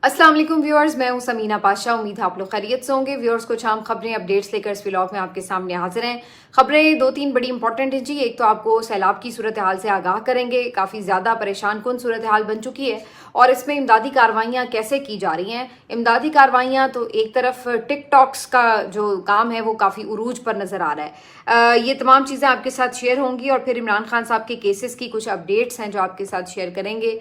अस्सलाम वालेकुम व्यूअर्स, मैं हूं समीना पाशा। उम्मीद है आप लोग खैरियत से होंगे। व्यूअर्स, कुछ आम खबरें अपडेट्स लेकर इस व्लॉग में आपके सामने हाजिर हैं। खबरें दो तीन बड़ी इंपॉर्टेंट हैं जी। एक तो आपको सैलाब की सूरत हाल से आगाह करेंगे। काफ़ी ज़्यादा परेशान कुन सूरत हाल बन चुकी है और इसमें इमदादी कार्रवाइयाँ कैसे की जा रही हैं। इमदादी कार्रवाइयाँ तो एक तरफ टिकटॉक्स का जो काम है वो काफ़ी उरूज पर नज़र आ रहा है। ये तमाम चीज़ें आपके साथ शेयर होंगी और फिर इमरान खान साहब के केसेस की कुछ अपडेट्स हैं जो आपके साथ शेयर करेंगे।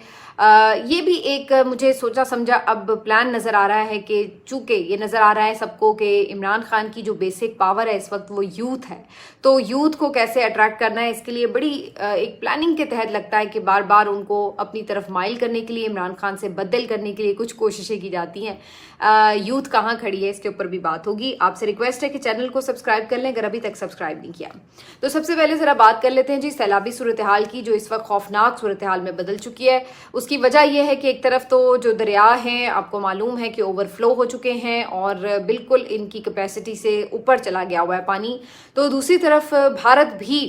ये भी एक मुझे सोचा समझा अब प्लान नज़र आ रहा है कि चूंकि ये नज़र आ रहा है सबको कि इमरान खान की जो बेसिक पावर है इस वक्त वो यूथ है, तो यूथ को कैसे अट्रैक्ट करना है इसके लिए बड़ी एक प्लानिंग के तहत लगता है कि बार बार उनको अपनी तरफ माइल करने के लिए, इमरान खान से बदल करने के लिए कुछ कोशिशें की जाती हैं। यूथ कहाँ खड़ी है इसके ऊपर भी बात होगी। आपसे रिक्वेस्ट है कि चैनल को सब्सक्राइब कर लें अगर अभी तक सब्सक्राइब नहीं किया। तो सबसे पहले ज़रा बात कर लेते हैं जी सैलाबी सूरत हाल की, जो इस वक्त खौफनाक सूरत हाल में बदल चुकी है। उसकी वजह यह है कि एक तरफ तो जो दरिया हैं आपको मालूम है कि ओवरफ्लो हो चुके हैं और बिल्कुल इनकी कैपेसिटी से ऊपर चला गया हुआ है पानी। तो दूसरी तरफ भारत भी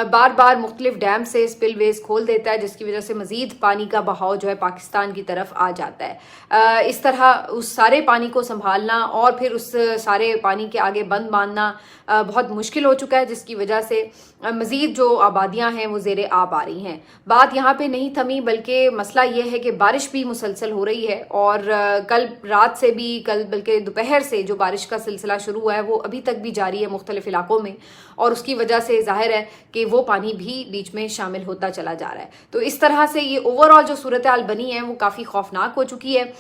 बार बार मुख्तलिफ डैम से स्पिलवेज खोल देता है, जिसकी वजह से मजीद पानी का बहाव जो है पाकिस्तान की तरफ आ जाता है। इस तरह उस सारे पानी को संभालना और फिर उस सारे पानी के आगे बंद बांधना बहुत मुश्किल हो चुका है, जिसकी वजह से मजीद जो आबादियां हैं वो ज़ेरे आब आ रही हैं। बात यहाँ पे नहीं थमी, बल्कि मसला ये है कि बारिश भी मुसलसल हो रही है और कल रात से भी, कल बल्कि दोपहर से जो बारिश का सिलसिला शुरू हुआ है वो अभी तक भी जारी है मुख्तलिफ इलाकों में, और उसकी वजह से जाहिर है कि वो पानी भी बीच में शामिल होता चला जा रहा है। तो इस तरह से ये ओवरऑल जो सूरत हाल बनी है वो काफ़ी खौफनाक हो चुकी है।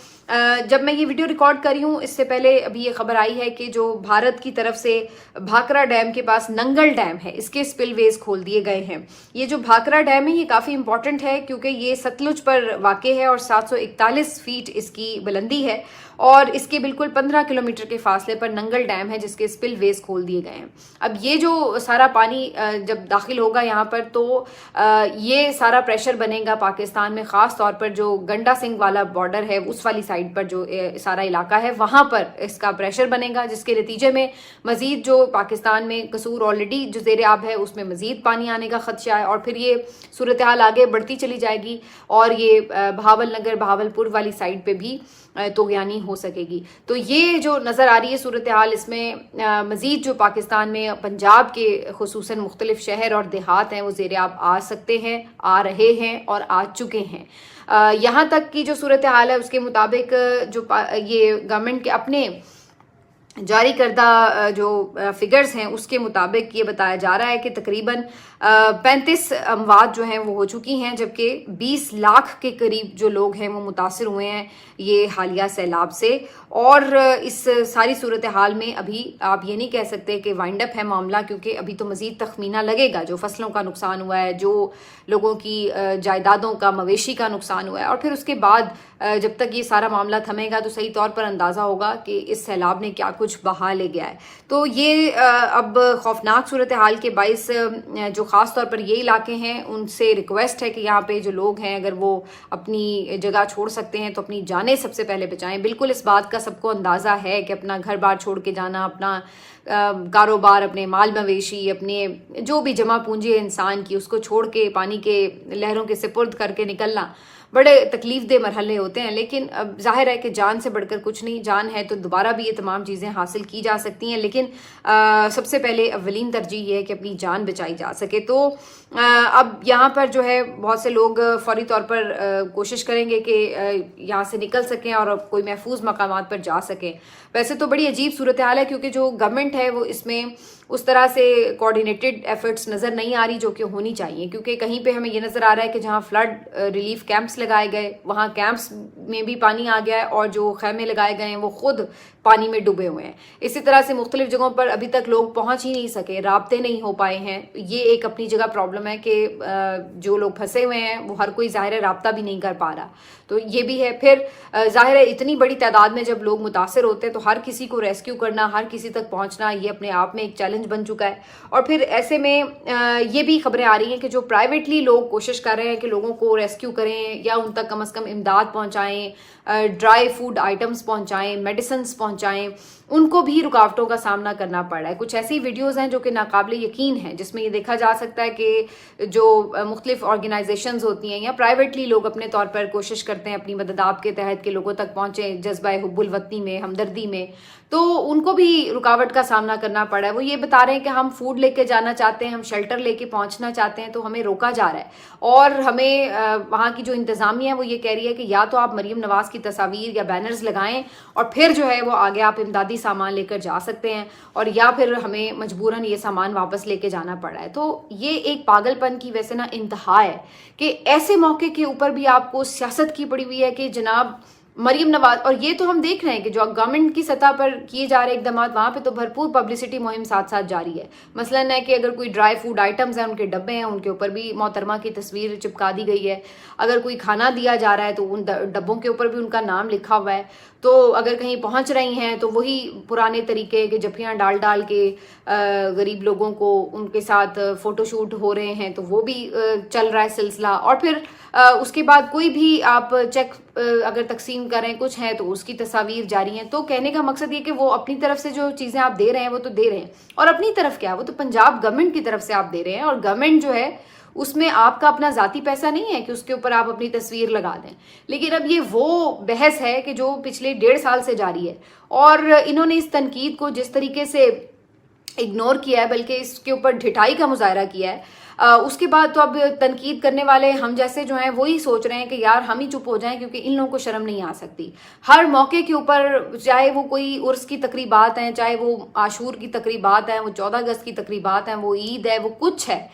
जब मैं ये वीडियो रिकॉर्ड कर रही हूँ इससे पहले अभी ये खबर आई है कि जो भारत की तरफ से भाखरा डैम के पास नंगल डैम है, इसके स्पिलवेज खोल दिए गए हैं। ये जो भाखरा डैम है ये काफ़ी इंपॉर्टेंट है क्योंकि ये सतलुज पर वाक़ है और 741 फीट इसकी बुलंदी है और इसके बिल्कुल 15 किलोमीटर के फासले पर नंगल डैम है जिसके स्पिलवेज खोल दिए गए हैं। अब ये जो सारा पानी जब दाखिल होगा यहाँ पर तो ये सारा प्रेशर बनेगा पाकिस्तान में, ख़ास तौर पर जो गंडा सिंह वाला बॉर्डर है उस वाली साइड पर जो सारा इलाका है वहाँ पर इसका प्रेशर बनेगा, जिसके नतीजे में मज़ीद जो पाकिस्तान में कसूर ऑलरेडी जो ज़ेर आब है उसमें मज़ीद पानी आने का खदशा है और फिर ये सूरत हाल आगे बढ़ती चली जाएगी और ये बहावल नगर, बहावलपुर वाली साइड पर भी तो यानी हो सकेगी। तो ये जो नज़र आ रही है सूरत हाल, इसमें मज़ीद जो पाकिस्तान में पंजाब के खुसूसन मुख्तलिफ शहर और देहात हैं वो ज़ेर आब आ सकते हैं, आ रहे हैं और आ चुके हैं। यहाँ तक की जो सूरत हाल है उसके मुताबिक जो ये गवर्नमेंट के अपने जारी करदा जो फिगर्स हैं उसके मुताबिक ये बताया जा रहा है कि तकरीबन 35 अमवात जो हैं वो हो चुकी हैं, जबकि 20 लाख के करीब जो लोग हैं वो मुतासिर हुए हैं ये हालिया सैलाब से। और इस सारी सूरत हाल में अभी आप ये नहीं कह सकते कि वाइंड अप है मामला, क्योंकि अभी तो मज़ीद तखमीना लगेगा। जो फसलों का नुकसान हुआ है, जो लोगों की जायदादों का, मवेशी का नुकसान हुआ है, और फिर उसके बाद जब तक ये सारा मामला थमेगा तो सही तौर पर अंदाज़ा होगा कि इस सैलाब ने क्या कुछ बहा ले गया है। तो ये अब खौफनाक सूरत हाल के बाइस जो ख़ास तौर पर ये इलाके हैं उनसे रिक्वेस्ट है कि यहाँ पे जो लोग हैं अगर वो अपनी जगह छोड़ सकते हैं तो अपनी जानें सबसे पहले बचाएं। बिल्कुल इस बात का सबको अंदाज़ा है कि अपना घर बार छोड़ के जाना, अपना कारोबार, अपने माल मवेशी, अपने जो भी जमा पूंजी है इंसान की, उसको छोड़ के पानी के लहरों के सिपुर्द करके निकलना बड़े तकलीफ दे मरहले होते हैं। लेकिन अब जाहिर है कि जान से बढ़कर कुछ नहीं, जान है तो दोबारा भी ये तमाम चीज़ें हासिल की जा सकती हैं, लेकिन सबसे पहले अव्वलीन तरजीह ये है कि अपनी जान बचाई जा सके। तो अब यहाँ पर जो है बहुत से लोग फौरी तौर पर कोशिश करेंगे कि यहाँ से निकल सकें और कोई महफूज मकामात पर जा सकें। वैसे तो बड़ी अजीब सूरत हाल है क्योंकि जो गवर्नमेंट है वो इसमें उस तरह से कोऑर्डिनेटेड एफर्ट्स नज़र नहीं आ रही जो कि होनी चाहिए, क्योंकि कहीं पे हमें ये नज़र आ रहा है कि जहाँ फ्लड रिलीफ कैंप्स लगाए गए वहाँ कैंप्स में भी पानी आ गया है और जो खैमे लगाए गए हैं वो खुद पानी में डूबे हुए हैं। इसी तरह से मुख्तलिफ जगहों पर अभी तक लोग पहुँच ही नहीं सके, राब्ते नहीं हो पाए हैं। ये एक अपनी जगह प्रॉब्लम है कि जो लोग फंसे हुए हैं वो हर कोई ज़ाहिर है राब्ता भी नहीं कर पा रहा, तो ये भी है। फिर ज़ाहिर है इतनी बड़ी तादाद में जब लोग मुतासर होते हैं तो हर किसी को रेस्क्यू करना, हर किसी तक पहुँचना ये अपने आप में एक चैलेंज बन चुका है। और फिर ऐसे में ये भी खबरें आ रही हैं कि जो प्राइवेटली लोग कोशिश कर रहे हैं कि लोगों को रेस्क्यू करें या उन तक कम से कम इमदाद पहुँचाएँ, ड्राई फूड आइटम्स पहुँचाएँ, मेडिसिन्स पहुँचाएँ, पहुंचाएं, उनको भी रुकावटों का सामना करना पड़ रहा है। कुछ ऐसी वीडियोज़ हैं जो कि नाकाबिले यकीन हैं, जिसमें ये देखा जा सकता है कि जो मुख्तलिफ ऑर्गेनाइजेशंस होती हैं या प्राइवेटली लोग अपने तौर पर कोशिश करते हैं अपनी मदद आपके तहत के लोगों तक पहुँचें, जज्बा हुब्बुल वतनी में, हमदर्दी में, तो उनको भी रुकावट का सामना करना पड़ा है। वो ये बता रहे हैं कि हम फूड लेके जाना चाहते हैं, हम शेल्टर लेके पहुंचना चाहते हैं, तो हमें रोका जा रहा है। और हमें वहाँ की जो इंतज़ामिया है वो ये कह रही है कि या तो आप मरीम नवाज़ की तस्वीर या बैनर्स लगाएं और फिर जो है वो आगे आप इमदादी सामान लेकर जा सकते हैं, और या फिर हमें मजबूरन ये सामान वापस लेके जाना पड़ा है। तो ये एक पागलपन की वैसे ना इंतहा है कि ऐसे मौके के ऊपर भी आपको सियासत की पड़ी हुई है कि जनाब मरीम नवाज, और ये तो हम देख रहे हैं कि जो गवर्नमेंट की सतह पर किए जा रहे इकदाम वहाँ पे तो भरपूर पब्लिसिटी मुहिम साथ साथ जारी है। मसलन है कि अगर कोई ड्राई फूड आइटम्स हैं, उनके डब्बे हैं, उनके ऊपर भी मोहतरमा की तस्वीर चिपका दी गई है। अगर कोई खाना दिया जा रहा है तो उन डब्बों के ऊपर भी उनका नाम लिखा हुआ है। तो अगर कहीं पहुंच रही हैं तो वही पुराने तरीके के जफ्फियाँ डाल डाल के गरीब लोगों को उनके साथ फ़ोटोशूट हो रहे हैं, तो वो भी चल रहा है सिलसिला। और फिर उसके बाद कोई भी आप चेक अगर तकसीम करें कुछ है तो उसकी तस्वीर जारी हैं। तो कहने का मकसद ये कि वो अपनी तरफ से जो चीज़ें आप दे रहे हैं वो तो दे रहे हैं, और अपनी तरफ क्या, वो तो पंजाब गवर्नमेंट की तरफ से आप दे रहे हैं, और गवर्नमेंट जो है उसमें आपका अपना ज़ाती पैसा नहीं है कि उसके ऊपर आप अपनी तस्वीर लगा दें। लेकिन अब ये वो बहस है कि जो पिछले 1.5 साल से जारी है, और इन्होंने इस तनकीद को जिस तरीके से इग्नोर किया है, बल्कि इसके ऊपर ढिठाई का मुजाहरा किया है, उसके बाद तो अब तनकीद करने वाले हम जैसे जो हैं वही सोच रहे हैं कि यार हम ही चुप हो जाएं, क्योंकि इन लोगों को शर्म नहीं आ सकती। हर मौके के ऊपर, चाहे वो कोई उर्स की तकरीबात हैं, चाहे वो आशूर की तकरीबात हैं, वो 14 अगस्त की तकरीबात हैं, वो ईद है, वो कुछ है,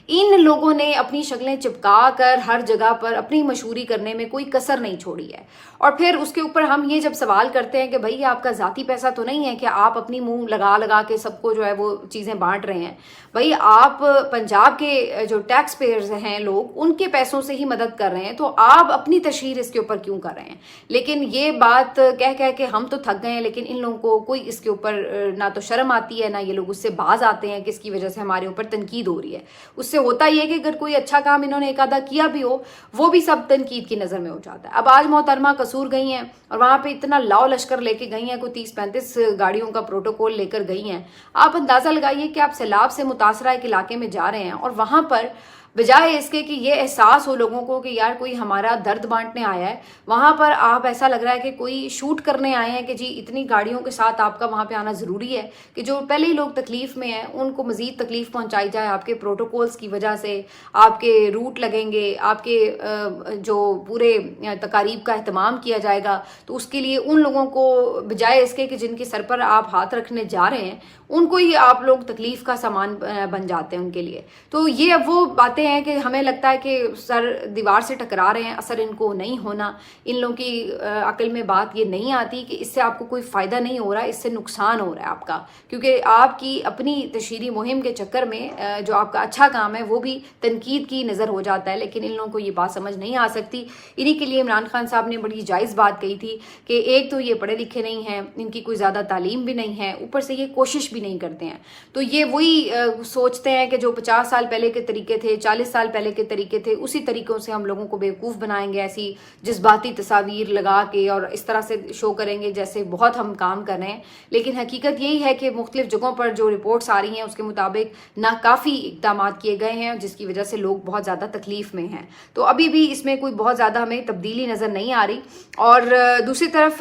इन लोगों ने अपनी शक्लें चिपका कर हर जगह पर अपनी मशहूरी करने में कोई कसर नहीं छोड़ी है। और फिर उसके ऊपर हम ये जब सवाल करते हैं कि भाई आपका ज़ाती पैसा तो नहीं है कि आप अपनी मुंह लगा लगा के सबको जो है वो चीज़ें बांट रहे हैं। भाई आप पंजाब के जो टैक्स पेयर्स हैं लोग, उनके पैसों से ही मदद कर रहे हैं, तो आप अपनी तशहीर इसके ऊपर क्यों कर रहे हैं? लेकिन ये बात कह कह के हम तो थक गए हैं, लेकिन इन लोगों को कोई इसके ऊपर ना तो शर्म आती है, ना ये लोग उससे बाज आते हैं कि इसकी वजह से हमारे ऊपर तनकीद हो रही है। उससे होता ही है कि अगर कोई अच्छा काम इन्होंने एक आधा किया भी हो, वो भी सब तनकीद की नज़र में हो जाता है। अब आज मोहतरमा कसूर गई हैं और वहाँ पे इतना लाव लश्कर लेके गई हैं, कोई 30-35 गाड़ियों का प्रोटोकॉल लेकर गई हैं। आप अंदाज़ा लगाइए कि आप सैलाब से मुतासरा एक इलाके में जा रहे हैं, और वहाँ पर बजाय इसके कि ये एहसास हो लोगों को कि यार कोई हमारा दर्द बांटने आया है, वहाँ पर आप ऐसा लग रहा है कि कोई शूट करने आए हैं कि जी इतनी गाड़ियों के साथ आपका वहाँ पे आना ज़रूरी है कि जो पहले ही लोग तकलीफ़ में हैं उनको मज़ीद तकलीफ़ पहुँचाई जाए आपके प्रोटोकॉल्स की वजह से। आपके रूट लगेंगे, आपके जो पूरे तकारीब का एहतमाम किया जाएगा, तो उसके लिए उन लोगों को बजाय इसके कि जिनके सर पर आप हाथ रखने जा रहे हैं, उनको ही आप लोग तकलीफ़ का सामान बन जाते हैं उनके लिए। तो ये अब वो बातें हैं कि हमें लगता है कि सर दीवार से टकरा रहे हैं, असर इनको नहीं होना। इन लोगों की अक्ल में बात ये नहीं आती कि इससे आपको कोई फ़ायदा नहीं हो रहा, इससे नुकसान हो रहा है आपका, क्योंकि आपकी अपनी तशहीरी मुहिम के चक्कर में जो आपका अच्छा काम है वो भी तनकीद की नज़र हो जाता है। लेकिन इन लोगों को ये बात समझ नहीं आ सकती। इन्हीं के लिए इमरान खान साहब ने बड़ी जायज़ बात कही थी कि एक तो ये पढ़े लिखे नहीं हैं, इनकी कोई ज़्यादा तालीम भी नहीं है, ऊपर से ये कोशिश भी नहीं करते हैं। तो ये वही सोचते हैं कि जो 50 साल पहले के तरीके थे, 40 साल पहले के तरीके थे, उसी तरीक़ों से हम लोगों को बेवकूफ़ बनाएंगे, ऐसी जज्बाती तस्वीर लगा के और इस तरह से शो करेंगे जैसे बहुत हम काम कर रहे हैं। लेकिन हकीकत यही है कि मुख्तलिफ जगहों पर जो रिपोर्ट्स आ रही हैं उसके मुताबिक नाकाफ़ी इक़दाम किए गए हैं, जिसकी वजह से लोग बहुत ज़्यादा तकलीफ़ में हैं। तो अभी भी इसमें कोई बहुत ज़्यादा हमें तब्दीली नज़र नहीं आ रही। और दूसरी तरफ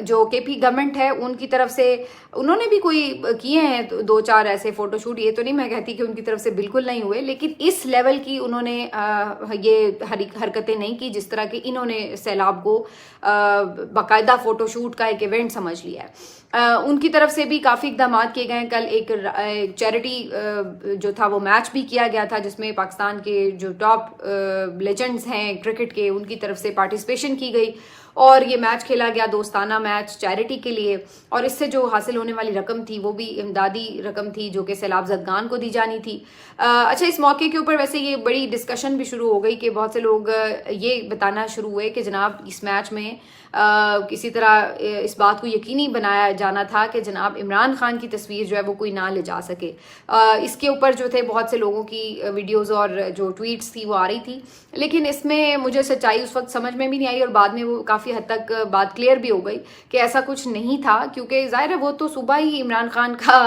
जो केपी गवर्नमेंट है उनकी तरफ से उन्होंने भी कोई किए हैं 2-4 ऐसे फ़ोटोशूट। ये तो नहीं मैं कहती कि उनकी तरफ से बिल्कुल नहीं हुए, लेकिन इस लेवल की उन्होंने ये हरकतें नहीं की जिस तरह की इन्होंने सैलाब को बाकायदा फ़ोटोशूट का एक इवेंट समझ लिया है। उनकी तरफ से भी काफ़ी इक़दाम किए गए हैं। कल एक चैरिटी जो था वो मैच भी किया गया था, जिसमें पाकिस्तान के जो टॉप लेजेंड्स हैं क्रिकेट के, उनकी तरफ से पार्टिसिपेशन की गई और ये मैच खेला गया, दोस्ताना मैच चैरिटी के लिए। और इससे जो हासिल होने वाली रकम थी वो भी इमदादी रकम थी जो कि सैलाब ज़दगान को दी जानी थी। अच्छा, इस मौके के ऊपर वैसे ये बड़ी डिस्कशन भी शुरू हो गई कि बहुत से लोग ये बताना शुरू हुए कि जनाब इस मैच में किसी तरह इस बात को यकीनी बनाया جانا تھا کہ جناب عمران خان کی تصویر جو ہے وہ کوئی نہ لے جا سکے. اس کے اوپر جو تھے بہت سے لوگوں کی ویڈیوز اور جو ٹویٹس تھی وہ آ رہی تھی, لیکن اس میں مجھے سچائی اس وقت سمجھ میں بھی نہیں آئی, اور بعد میں وہ کافی حد تک بات کلیئر بھی ہو گئی کہ ایسا کچھ نہیں تھا, کیونکہ ظاہر ہے وہ تو صوبہ ہی عمران خان کا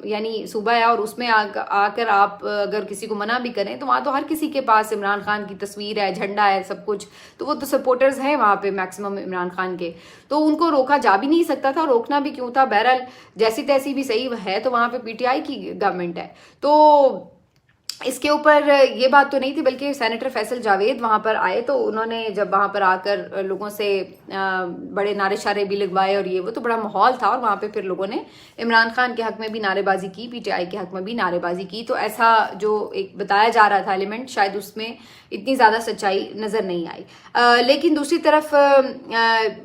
یعنی صوبہ ہے, اور اس میں آ کر آپ اگر کسی کو منع بھی کریں تو وہاں تو ہر کسی کے پاس عمران خان کی تصویر ہے, جھنڈا ہے, سب کچھ, تو وہ تو سپورٹرز ہیں وہاں پہ میکسیمم عمران خان کے, تو ان کو روکا جا بھی نہیں سکتا تھا, روکنا بھی کیوں تھا. بہرحال جیسی تیسی بھی صحیح ہے تو وہاں پہ پی ٹی آئی کی گورنمنٹ ہے, تو اس کے اوپر یہ بات تو نہیں تھی, بلکہ سینیٹر فیصل جاوید وہاں پر آئے تو انہوں نے جب وہاں پر آ کر لوگوں سے بڑے نعرے شارے بھی لگوائے, اور یہ وہ تو بڑا ماحول تھا, اور وہاں پہ پھر لوگوں نے عمران خان کے حق میں بھی نعرے بازی کی, پی ٹی آئی کے حق میں بھی نعرے بازی کی. تو ایسا جو ایک بتایا جا رہا تھا ایلیمنٹ, شاید اس میں اتنی زیادہ سچائی نظر نہیں آئی. لیکن دوسری طرف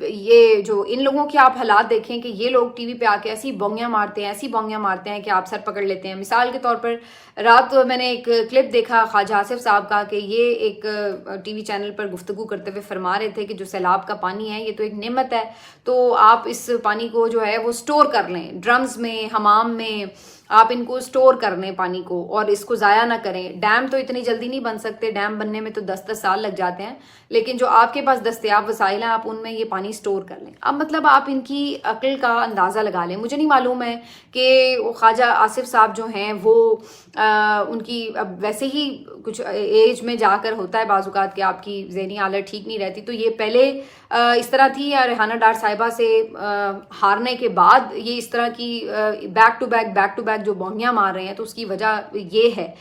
یہ جو ان لوگوں کے آپ حالات دیکھیں کہ یہ لوگ ٹی وی پہ آ کے ایسی بونگیاں مارتے ہیں کہ آپ سر پکڑ لیتے ہیں. مثال کے طور پر رات میں نے ایک کلپ دیکھا خواجہ آصف صاحب کا, کہ یہ ایک ٹی وی چینل پر گفتگو کرتے ہوئے فرما رہے تھے کہ جو سیلاب کا پانی ہے یہ تو ایک نعمت ہے, تو آپ اس پانی کو جو ہے وہ سٹور کر لیں, ڈرمز میں, حمام میں آپ ان کو سٹور کر لیں پانی کو, اور اس کو ضائع نہ کریں. ڈیم تو اتنی جلدی نہیں بن سکتے, ڈیم بننے میں تو 10 سال لگ جاتے ہیں, لیکن جو آپ کے پاس دستیاب وسائل ہیں آپ ان میں یہ پانی سٹور کر لیں. اب مطلب آپ ان کی عقل کا اندازہ لگا لیں. مجھے نہیں معلوم ہے کہ وہ خواجہ آصف صاحب جو ہیں وہ ان کی اب ویسے ہی کچھ ایج میں جا کر ہوتا ہے بعض اوقات کہ آپ کی ذہنی حالت ٹھیک نہیں رہتی, تو یہ پہلے اس طرح تھی, یا ریحانہ ڈار صاحبہ سے ہارنے کے بعد یہ اس طرح کی بیک ٹو بیک جو بونگیاں مار رہے ہیں, تو اس کی وجہ یہ ہے.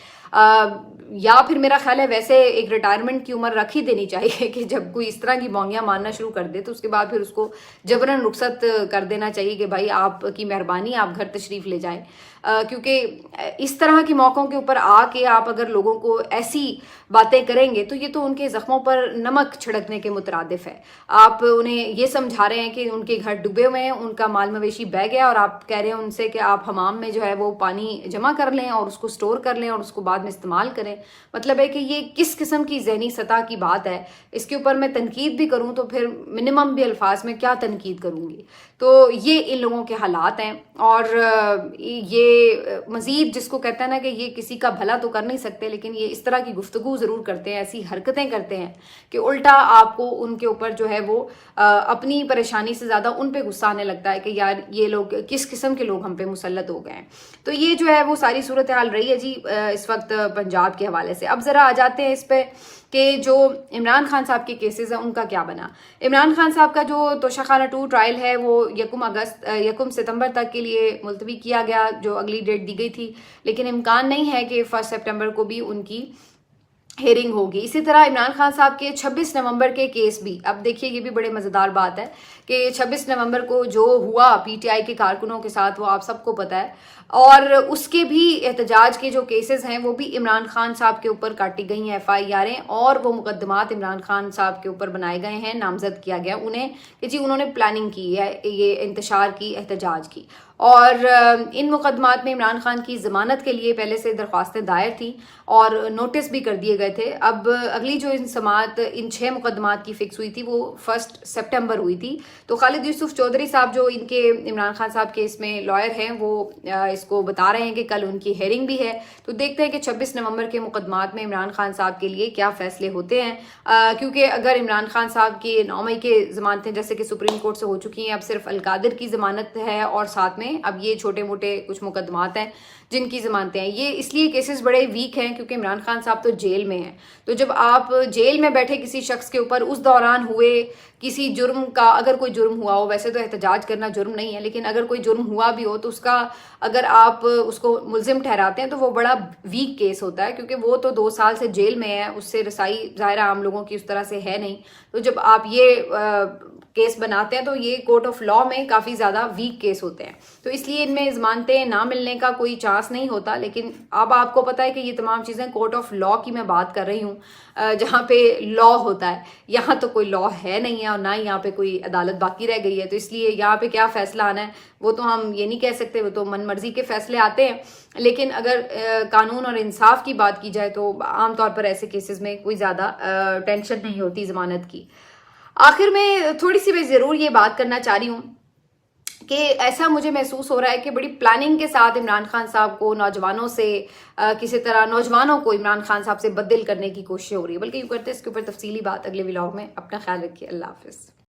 یا پھر میرا خیال ہے ویسے ایک ریٹائرمنٹ کی عمر رکھ ہی دینی چاہیے کہ جب کوئی اس طرح کی بونگیاں مارنا شروع کر دے تو اس کے بعد پھر اس کو جبراً رخصت کر دینا چاہیے کہ بھائی آپ کی مہربانی آپ گھر تشریف لے جائیں. کیونکہ اس طرح کے موقعوں کے اوپر آ کے آپ اگر لوگوں کو ایسی باتیں کریں گے تو یہ تو ان کے زخموں پر نمک چھڑکنے کے مترادف ہے. آپ انہیں یہ سمجھا رہے ہیں کہ ان کے گھر ڈوبے ہوئے ہیں, ان کا مال مویشی بہہ گیا, اور آپ کہہ رہے ہیں ان سے کہ آپ حمام میں جو ہے وہ پانی جمع کر لیں اور اس کو سٹور کر لیں اور اس کو بعد میں استعمال کریں. مطلب ہے کہ یہ کس قسم کی ذہنی سطح کی بات ہے. اس کے اوپر میں تنقید بھی کروں تو پھر منیمم بھی الفاظ میں کیا تنقید کروں گی. تو یہ ان لوگوں کے حالات ہیں, اور یہ مزید جس کو کہتے ہیں نا کہ یہ کسی کا بھلا تو کر نہیں سکتے, لیکن یہ اس طرح کی گفتگو ضرور کرتے ہیں, ایسی حرکتیں کرتے ہیں کہ الٹا آپ کو ان کے اوپر جو ہے وہ اپنی پریشانی سے زیادہ ان پہ غصہ آنے لگتا ہے کہ یار یہ لوگ کس قسم کے لوگ ہم پہ مسلط ہو گئے ہیں. تو یہ جو ہے وہ ساری صورتحال رہی ہے جی اس وقت پنجاب کے حوالے سے. اب ذرا آ جاتے ہیں اس پہ کہ جو عمران خان صاحب کے کیسز ہیں ان کا کیا بنا. عمران خان صاحب کا جو توشہ خانہ 2 ٹرائل ہے وہ 1 ستمبر تک کے لیے ملتوی کیا گیا, جو اگلی ڈیٹ دی گئی تھی, لیکن امکان نہیں ہے کہ 1 سپٹمبر کو بھی ان کی ہیئرنگ ہوگی. اسی طرح عمران خان صاحب کے 26 نومبر کے کیس بھی, اب دیکھیے یہ بھی بڑے مزیدار بات ہے کہ 26 نومبر کو جو ہوا پی ٹی آئی کے کارکنوں کے ساتھ وہ آپ سب کو پتہ ہے, اور اس کے بھی احتجاج کے جو کیسز ہیں وہ بھی عمران خان صاحب کے اوپر کاٹی گئی ہیں FIR, اور وہ مقدمات عمران خان صاحب کے اوپر بنائے گئے ہیں, نامزد کیا گیا انہیں کہ جی انہوں نے پلاننگ کی ہے یہ انتشار کی, احتجاج کی. اور ان مقدمات میں عمران خان کی ضمانت کے لیے پہلے سے درخواستیں دائر تھیں اور نوٹس بھی کر دیے گئے تھے. اب اگلی جو سماعت ان 6 مقدمات کی فکس ہوئی تھی وہ 1 سپٹمبر ہوئی تھی. تو خالد یوسف چودھری صاحب جو ان کے عمران خان صاحب کے اس میں لائر ہیں وہ اس کو بتا رہے ہیں کہ کل ان کی ہیئرنگ بھی ہے. تو دیکھتے ہیں کہ 26 نومبر کے مقدمات میں عمران خان صاحب کے لیے کیا فیصلے ہوتے ہیں, کیونکہ اگر عمران خان صاحب کی 9 مئی کے ضمانتیں جیسے کہ سپریم کورٹ سے ہو چکی ہیں, اب صرف القادر کی ضمانت ہے اور ساتھ میں اب یہ چھوٹے موٹے کچھ مقدمات ہیں جن کی ضمانتیں ہیں. یہ اس لیے کیسز بڑے ویک ہیں کیونکہ عمران خان صاحب تو جیل میں ہیں. تو جب آپ جیل میں بیٹھے کسی شخص کے اوپر اس دوران ہوئے کسی جرم کا, اگر کوئی جرم ہوا ہو, ویسے تو احتجاج کرنا جرم نہیں ہے, لیکن اگر کوئی جرم ہوا بھی ہو تو اس کا اگر آپ اس کو ملزم ٹھہراتے ہیں تو وہ بڑا ویک کیس ہوتا ہے, کیونکہ وہ تو 2 سال سے جیل میں ہے, اس سے رسائی ظاہر عام لوگوں کی اس طرح سے ہے نہیں. تو جب آپ یہ کیس بناتے ہیں تو یہ کورٹ آف لاء میں کافی زیادہ ویک کیس ہوتے ہیں. تو اس لیے ان میں ضمانتیں نہ ملنے کا کوئی چانس نہیں ہوتا. لیکن اب آپ کو پتہ ہے کہ یہ تمام چیزیں کورٹ آف لاء کی میں بات کر رہی ہوں, جہاں پہ لاء ہوتا ہے. یہاں تو کوئی لاء ہے نہیں ہے اور نہ ہی یہاں پہ کوئی عدالت باقی رہ گئی ہے. تو اس لیے یہاں پہ کیا فیصلہ آنا ہے وہ تو ہم یہ نہیں کہہ سکتے, وہ تو من مرضی کے فیصلے آتے ہیں. لیکن اگر قانون اور انصاف کی بات کی جائے تو عام طور پر ایسے کیسز میں کوئی زیادہ ٹینشن نہیں ہوتی ضمانت کی. آخر میں تھوڑی سی میں ضرور یہ بات کرنا چاہ رہی ہوں کہ ایسا مجھے محسوس ہو رہا ہے کہ بڑی پلاننگ کے ساتھ عمران خان صاحب کو نوجوانوں سے کسی طرح نوجوانوں کو عمران خان صاحب سے بدل کرنے کی کوشش ہو رہی ہے. بلکہ یوں کرتے اس کے اوپر تفصیلی بات اگلے ولاگ میں. اپنا خیال رکھیے. اللہ حافظ.